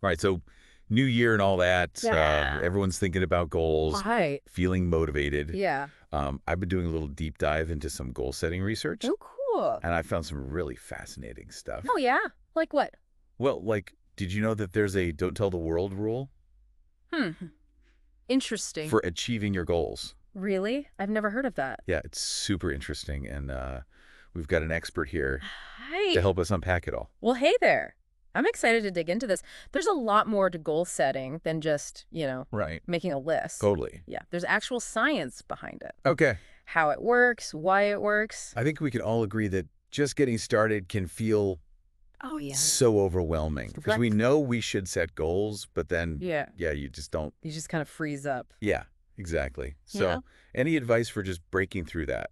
Right. So new year and all that, Yeah. everyone's thinking about goals, Right. feeling motivated. Yeah. I've been doing a little deep dive into some goal setting research, Oh, cool. and I found some really fascinating Oh, stuff. yeah? Like what? Well, like, did you know that there's a don't tell the world rule Hmm. Interesting. for achieving your goals? Really? I've never heard of that. Yeah, it's super interesting, and we've got an expert here to Hi. help us unpack it all. Well, hey there. I'm excited to dig into this. There's a lot more to goal setting than just, Right. making a list. Totally. Yeah, there's actual science behind it. Okay. How it works, why it works. I think we can all agree that just getting started can feel Oh, yeah. so overwhelming because we Right. know we should set goals, but then, Yeah. yeah, you just don't. You just kind of freeze up. Yeah, exactly. Yeah. So, any advice for just breaking through that?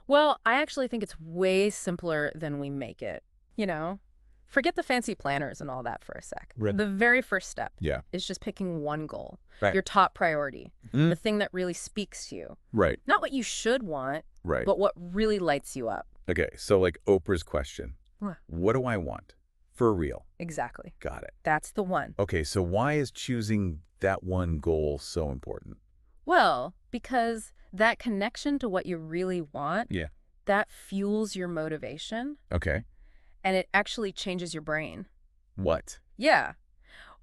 Well, I actually think it's way simpler than we make it. You know, forget the fancy planners and all that for a sec. Right. The very first step Yeah. is just picking one goal, Right. your top priority, Mm. the thing that really speaks to you. Right. Not what you should want, Right. but what really lights you up. Okay. So, like Oprah's question, What? what do I want? For real. Exactly. Got it. That's the one. Okay. So, why is choosing that one goal so important? Well, because that connection to what you really want, Yeah. that fuels your motivation Okay. and it actually changes your brain. What? Yeah.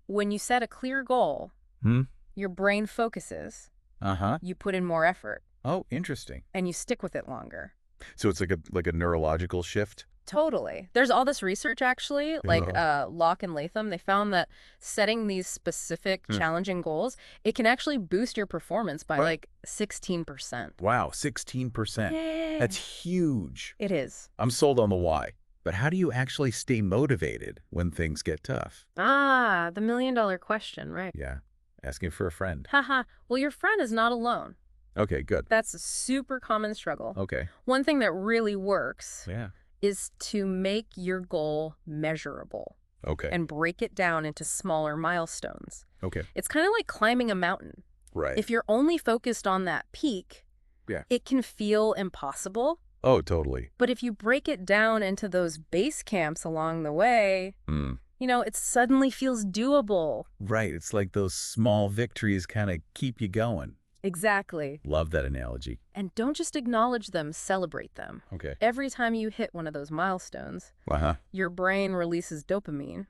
When you set a clear goal, Hmm. your brain focuses, Uh huh. you put in more effort, Oh, interesting. and you stick with it longer. So it's like a neurological shift. Totally. There's all this research actually, like Oh. Locke and Latham, they found that setting these specific Hmm. challenging goals, it can actually boost your performance by Right. like 16%. Wow, 16%. Yeah. That's huge. It is. I'm sold on the why. But how do you actually stay motivated when things get tough? Ah, the $1,000,000 question, right? Yeah, asking for a friend. Haha. Well, your friend is not alone. Okay, good. That's a super common struggle. Okay. One thing that really works Yeah. is to make your goal measurable Okay. and break it down into smaller milestones. Okay. It's kind of like climbing a mountain. Right. If you're only focused on that peak, Yeah. it can feel impossible. Oh, totally. But if you break it down into those base camps along the way, Mm. it suddenly feels doable. Right. It's like those small victories kind of keep you going. Exactly. Love that analogy. And don't just acknowledge them, celebrate them. Okay. Every time you hit one of those milestones, Uh-huh. your brain releases dopamine,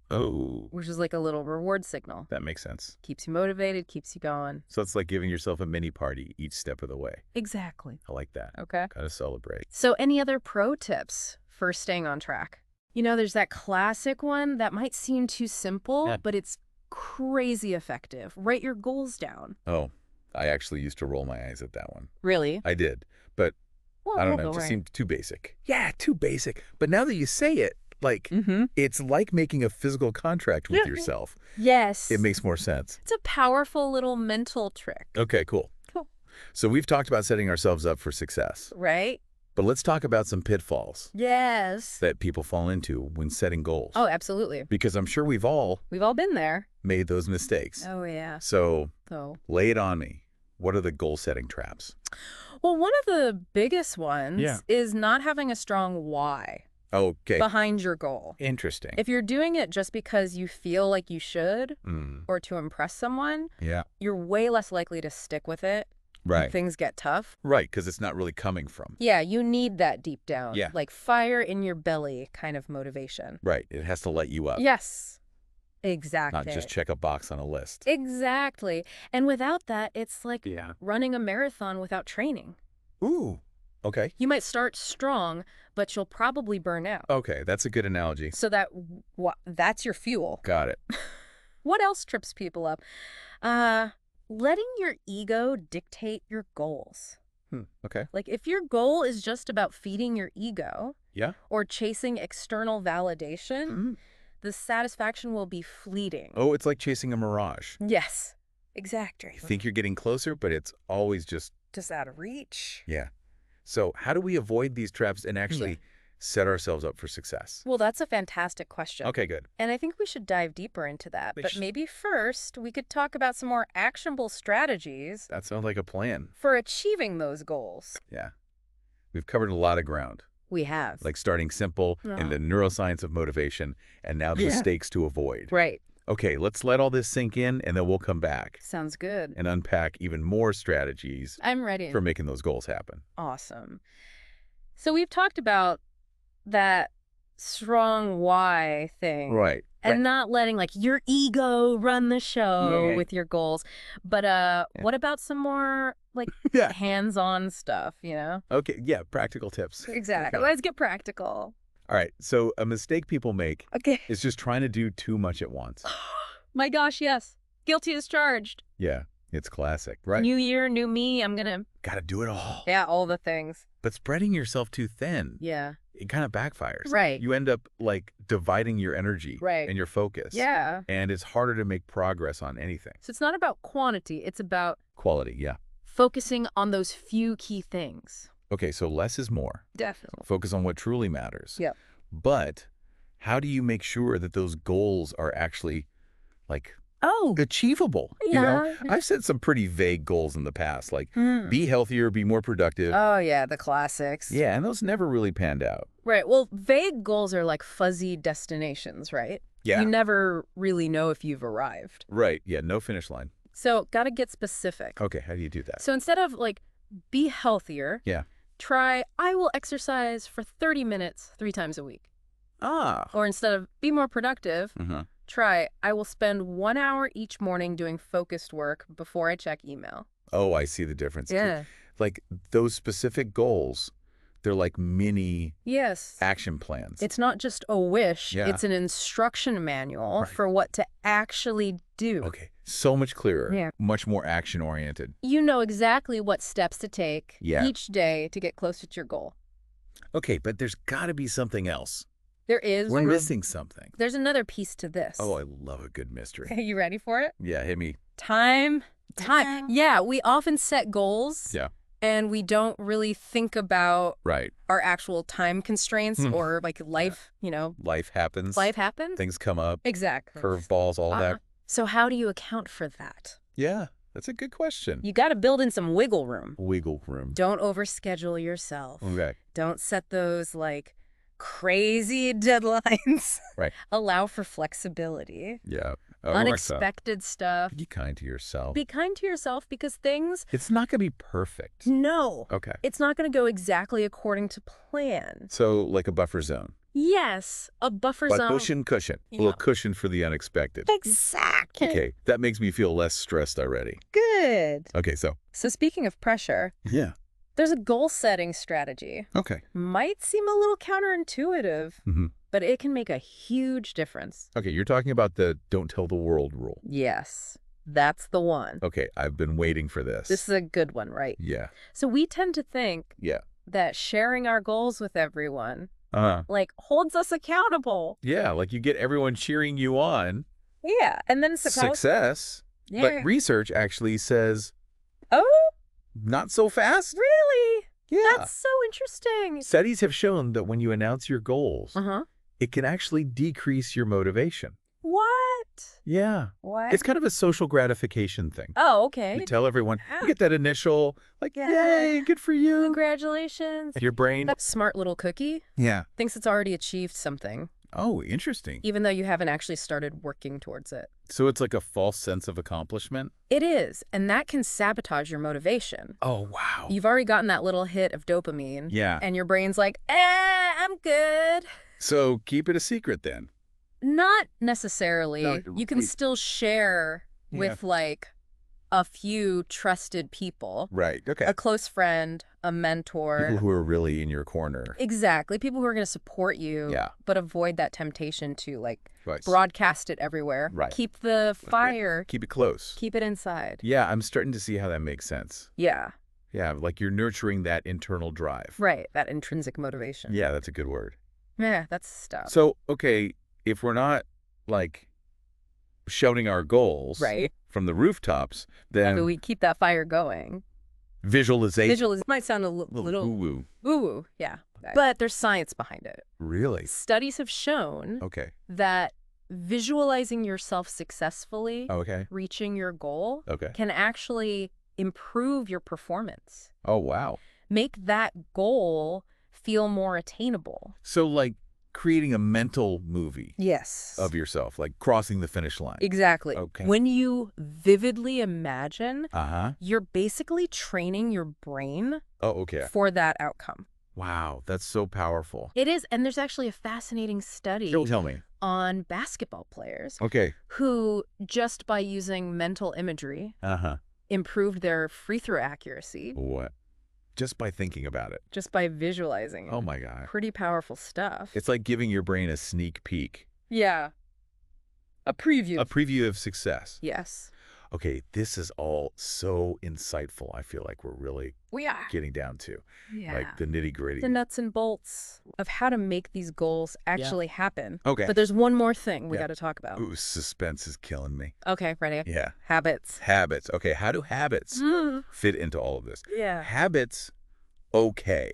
Oh, which is like a little reward signal. that makes sense. Keeps you motivated, keeps you going. So it's like giving yourself a mini party each step of the way. Exactly. I like that. Okay. Gotta celebrate. So any other pro tips for staying on track? There's that classic one that might seem too simple, Yeah. but it's crazy effective. Write your goals down. Oh, I actually used to roll my eyes at that one. Really? I did, but Well, I don't we'll know. It go just right. seemed too basic. Yeah, too basic. But now that you say it, like, Mm-hmm. it's like making a physical contract with Yeah. yourself. Yes. It makes more sense. It's a powerful little mental trick. Okay, cool. Cool. So we've talked about setting ourselves up for success, Right? but let's talk about some pitfalls Yes. that people fall into when setting goals. Oh, absolutely. Because I'm sure we've all We've all been there. made those mistakes. Oh, yeah. So So, lay it on me. What are the goal-setting traps? well, one of the biggest ones Yeah. is not having a strong why Okay, behind your goal. interesting. If you're doing it just because you feel like you should Mm, or to impress someone, yeah, you're way less likely to stick with it when right. things get tough. Right, because it's not really coming from. Yeah, you need that deep down, Yeah. like fire in your belly kind of motivation. Right, it has to light you up, Yes, exactly. not just check a box on a list. Exactly. And without that, it's like Yeah. running a marathon without training. Ooh, okay. You might start strong, but you'll probably burn out. Okay, that's a good analogy. So that's your fuel. Got it. What else trips people up? Letting your ego dictate your goals. Okay. Like if your goal is just about feeding your ego Yeah? or chasing external validation, Mhm. the satisfaction will be fleeting. Oh, it's like chasing a mirage. Yes, exactly. You think you're getting closer, but it's always just, Just out of reach. yeah. So how do we avoid these traps and actually set ourselves up for success? Well, that's a fantastic question. Okay, good. And I think we should dive deeper into that. We But should. maybe first, we could talk about some more actionable strategies That sounds like a plan. for achieving those goals. Yeah. We've covered a lot of ground, We have. like starting simple and the neuroscience of motivation, and now the Yeah. mistakes to avoid. Right. Okay, let's let all this sink in, and then we'll come back Sounds good. and unpack even more strategies I'm ready. for making those goals happen. Awesome. So we've talked about that strong why thing. Right. And not letting like your ego run the show Yeah. with your goals. But what about some more like Yeah. hands-on stuff, you know? Okay, yeah, practical tips. Exactly. Okay. Let's get practical. All right, so a mistake people make Okay. is just trying to do too much at once. My gosh, yes. Guilty as charged. Yeah, it's classic, right? New year, new me. I'm gonna Gotta do it all. yeah, all the things. But spreading yourself too thin, Yeah. it kind of backfires. Right. You end up like dividing your energy Right. and your focus. Yeah. And it's harder to make progress on anything. So it's not about quantity, it's about Quality, yeah. focusing on those few key things. Okay, so less is more. Definitely. Focus on what truly matters. Yep. But how do you make sure that those goals are actually like Oh. achievable? You know, Yeah. I've set some pretty vague goals in the past, like Hmm. be healthier, be more productive. Oh yeah, the classics. Yeah, and those never really panned out. Right. Well, vague goals are like fuzzy destinations, right? Yeah. You never really know if you've arrived. Right. Yeah, no finish line. So, got to get specific. Okay, how do you do that? So, instead of like be healthier, Yeah. try I will exercise for 30 minutes 3 times a week. Ah. Or instead of be more productive, Uh-huh. try I will spend 1 hour each morning doing focused work before I check email. Oh, I see the difference. Yeah. Like those specific goals, they're like mini Yes. action plans. It's not just a wish, Yeah. it's an instruction manual Right. for what to actually do. Okay, so much clearer. Yeah. Much more action-oriented. You know exactly what steps to take Yeah. each day to get closer to your goal. Okay, but there's got to be something else. There is. We're missing something. There's another piece to this. Oh, I love a good mystery. Are you ready for it? Yeah, hit me. Time. Yeah, we often set goals. Yeah. And we don't really think about Right. our actual time constraints or like life, you know, Life happens. life happens. Things come up. Exactly. Curveballs, all that. So how do you account for that? Yeah, that's a good question. You got to build in some wiggle room. Wiggle room. Don't overschedule yourself. Okay. Don't set those like crazy deadlines. Right. Allow for flexibility. Yeah. Unexpected stuff. Be kind to yourself. Be kind to yourself because things, It's not going to be perfect. no, Okay. it's not going to go exactly according to plan. So like a buffer zone. Yes, a buffer But zone. cushion. A Yeah. little cushion for the unexpected. Exactly. Okay, that makes me feel less stressed already. Good. Okay, so. So speaking of pressure, Yeah. there's a goal setting strategy. Okay. Might seem a little counterintuitive, Mm-hmm. but it can make a huge difference. Okay, you're talking about the don't tell the world rule. Yes, that's the one. Okay, I've been waiting for this. This is a good one, right? Yeah. So we tend to think Yeah. that sharing our goals with everyone Uh-huh. like holds us accountable. Yeah, like you get everyone cheering you on. Yeah, and then Success. Yeah. But research actually says Oh, not so fast. really? Yeah. That's so interesting. Studies have shown that when you announce your goals, Uh-huh. it can actually decrease your motivation. What? Yeah. What? It's kind of a social gratification thing. Oh, okay. You tell everyone, Ah. you get that initial, like, Yeah. yay, good for you. Congratulations. Your brain. That smart little cookie Yeah. thinks it's already achieved something, Oh, interesting. even though you haven't actually started working towards it. So it's like a false sense of accomplishment? It is, and that can sabotage your motivation. Oh, wow. You've already gotten that little hit of dopamine. Yeah. And your brain's like, I'm good. So keep it a secret then. Not necessarily. No, You can wait. still share Yeah. with like a few trusted people, Right. Okay. a close friend, a People mentor. who are really in your corner. Exactly. People who are going to support you, Yeah. but avoid that temptation to like Right. broadcast it everywhere. Right. Keep the fire, Keep it close. keep it inside. Yeah, I'm starting to see how that makes sense. Yeah, Yeah, like you're nurturing that internal drive. right. That intrinsic motivation. Yeah, that's a good word. Yeah, that's stuff. So, okay, if we're not like shouting our goals Right. from the rooftops, But then we keep that fire going. visualization. Visual might sound a little woo-woo. woo-woo, yeah. But there's science behind it. Really? Studies have shown Okay. that visualizing yourself successfully Okay. reaching your goal Okay. can actually improve your performance. Oh, wow. Make that goal feel more attainable. So, like, creating a mental movie Yes. of yourself, like crossing the finish line. Exactly. Okay. When you vividly imagine, Uh-huh. you're basically training your brain Oh, okay. for that outcome. Wow, that's so powerful. It is, and there's actually a fascinating study Tell me. on basketball players Okay. who, just by using mental imagery, Uh-huh. improved their free throw accuracy What? Just by thinking about it. just by visualizing it. Oh, my God. Pretty powerful stuff. It's like giving your brain a sneak peek. Yeah. A preview. A preview of success. Yes. Okay, this is all so insightful. I feel like we're really We are. getting down to, Yeah. like, the nitty-gritty. The nuts and bolts of how to make these goals actually happen. Okay. But there's one more thing we Yeah. got to talk about. Ooh, suspense is killing me. Okay, ready? Yeah. Habits. Habits. Okay, how do habits fit into all of this? Yeah. Habits, okay.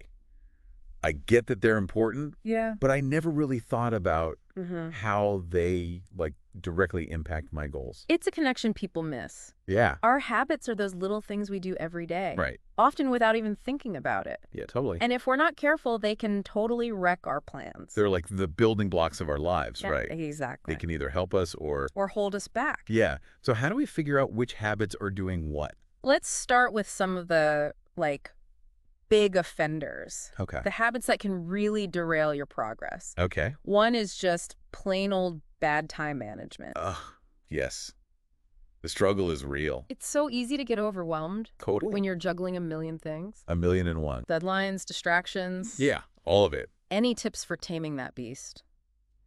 I get that they're important, Yeah. but I never really thought about Mm-hmm. how they, like, directly impact my goals. It's a connection people miss. Yeah. Our habits are those little things we do every day. Right. Often without even thinking about it. Yeah, totally. And if we're not careful, they can totally wreck our plans. They're like the building blocks of our lives, Yeah, right? Exactly. They can either help us or... Or hold us back. Yeah. So how do we figure out which habits are doing what? Let's start with some of the, big offenders. Okay. The habits that can really derail your progress. Okay. One is just plain old bad time management. Ugh. Yes. The struggle is real. It's so easy to get overwhelmed Totally. when you're juggling a million things. 1,000,001. Deadlines, distractions. Yeah. All of it. Any tips for taming that beast?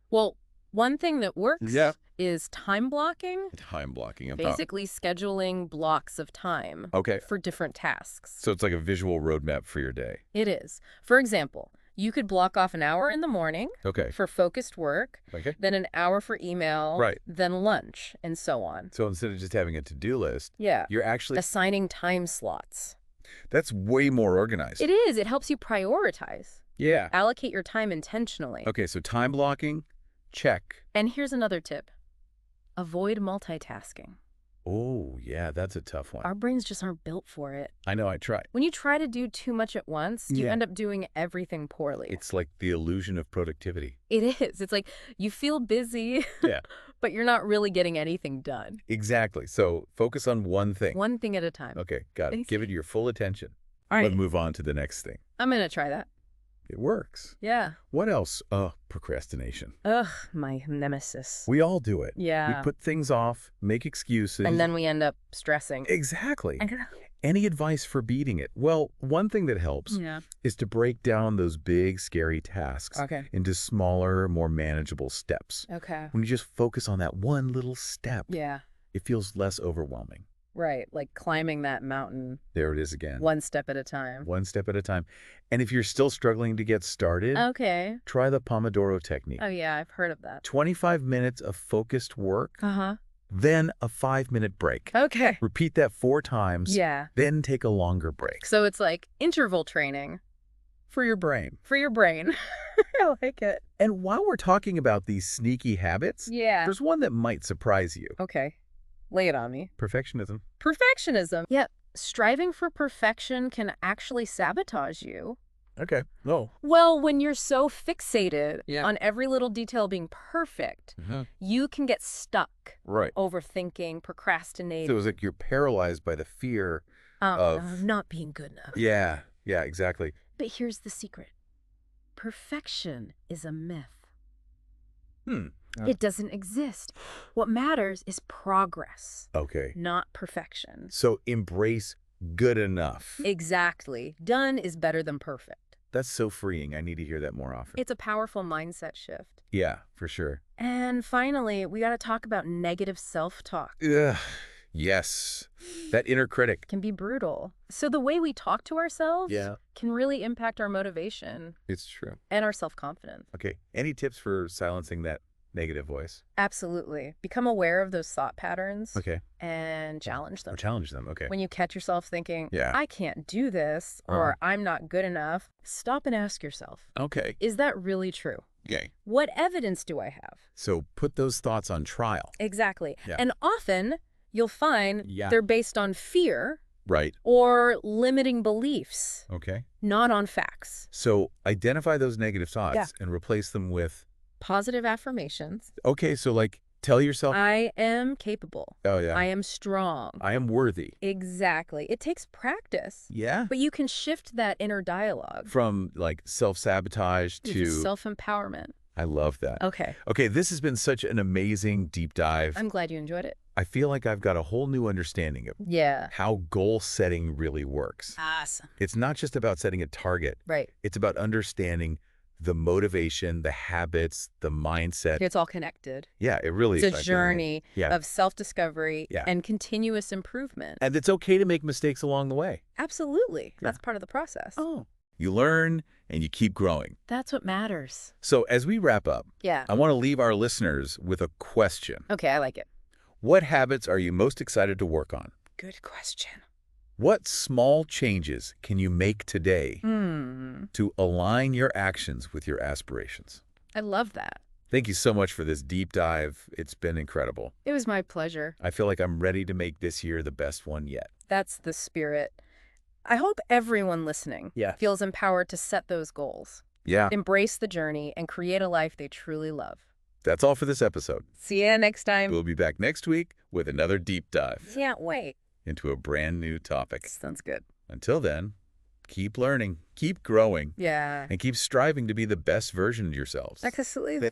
Well, one thing that works Yeah. is time blocking. Time blocking. Basically scheduling blocks of time Okay. for different tasks. So it's like a visual roadmap for your day. It is. For example, you could block off an hour in the morning Okay. for focused work, Okay. then an hour for email, Right. then lunch, and so on. So instead of just having a to-do list, Yeah. you're actually... Assigning time slots. That's way more organized. It is. It helps you prioritize. Yeah. Allocate your time intentionally. Okay, so time blocking, check. And here's another tip. Avoid multitasking. Oh, yeah, that's a tough one. Our brains just aren't built for it. I know, I tried. When you try to do too much at once, you Yeah. end up doing everything poorly. It's like the illusion of productivity. It is. It's like you feel busy, Yeah. but you're not really getting anything done. Exactly. So focus on one thing. One thing at a time. Okay, got it. Thanks. Give it your full attention. All right. Let's move on to the next thing. I'm going to try that. It works. Yeah. What else? Procrastination. Ugh, my nemesis. We all do it. Yeah. We put things off, make excuses. And then we end up stressing. Exactly. Any advice for beating it? Well, one thing that helps Yeah. is to break down those big, scary tasks Okay. into smaller, more manageable steps. Okay. When you just focus on that one little step, Yeah. it feels less overwhelming. Right. Like climbing that mountain There it is again. one step at a time. One step at a time. And if you're still struggling to get started, Okay. try the Pomodoro technique. Oh, yeah. I've heard of that. 25 minutes of focused work, Uh-huh. then a 5-minute break. Okay. Repeat that 4 times, Yeah. then take a longer break. So it's like interval training For your brain. for your brain. I like it. And while we're talking about these sneaky habits, Yeah. there's one that might surprise you. Okay. Lay it on me. Perfectionism. Perfectionism. Yeah. Striving for perfection can actually sabotage you. Okay. No. Well, when you're so fixated Yeah. on every little detail being perfect, you can get stuck Right. overthinking, procrastinating, So it was like you're paralyzed by the fear of... not being good enough. Yeah. Yeah, exactly. But here's the secret. Perfection is a myth. It doesn't exist. What matters is progress, Okay. not perfection. So embrace good enough. Exactly. Done is better than perfect. That's so freeing. I need to hear that more often. It's a powerful mindset shift. Yeah, for sure. And finally, we got to talk about negative self-talk. Ugh. Yes. That inner critic. Can be brutal. So the way we talk to ourselves Yeah. can really impact our motivation It's true. and our self-confidence. Okay. Any tips for silencing that negative voice? Absolutely. Become aware of those thought patterns Okay. and challenge them. Or challenge them. Okay. When you catch yourself thinking, Yeah. I can't do this, or I'm not good enough, stop and ask yourself, Okay. is that really true? Okay. What evidence do I have? So put those thoughts on trial. Exactly. Yeah. And often you'll find Yeah. they're based on fear Right. or limiting beliefs, Okay. not on facts. So identify those negative thoughts Yeah. and replace them with, Positive affirmations. okay, so like tell yourself, I am capable. oh yeah, I am strong. I am worthy. Exactly. It takes practice, Yeah. but you can shift that inner dialogue From like self-sabotage to, self-empowerment. I love that. Okay. Okay, this has been such an amazing deep dive. I'm glad you enjoyed it. I feel like I've got a whole new understanding of Yeah. how goal setting really works. Awesome. It's not just about setting a target. Right. It's about understanding the motivation, the habits, the mindset. It's all connected. Yeah, it really It's is. a I feel. journey Yeah. of self-discovery Yeah. and continuous improvement. And it's okay to make mistakes along the way. Absolutely. Yeah. That's part of the process. Oh. You learn and you keep growing. That's what matters. So as we wrap up, Yeah. I want to leave our listeners with a question. Okay, I like it. What habits are you most excited to work on? Good question. What small changes can you make today to align your actions with your aspirations? I love that. Thank you so much for this deep dive. It's been incredible. It was my pleasure. I feel like I'm ready to make this year the best one yet. That's the spirit. I hope everyone listening feels empowered to set those goals, Yeah. embrace the journey, and create a life they truly love. That's all for this episode. See you next time. We'll be back next week with another deep dive Can't wait. into a brand new topic. Sounds good. Until then, keep learning, keep growing, Yeah. and keep striving to be the best version of yourselves. Absolutely.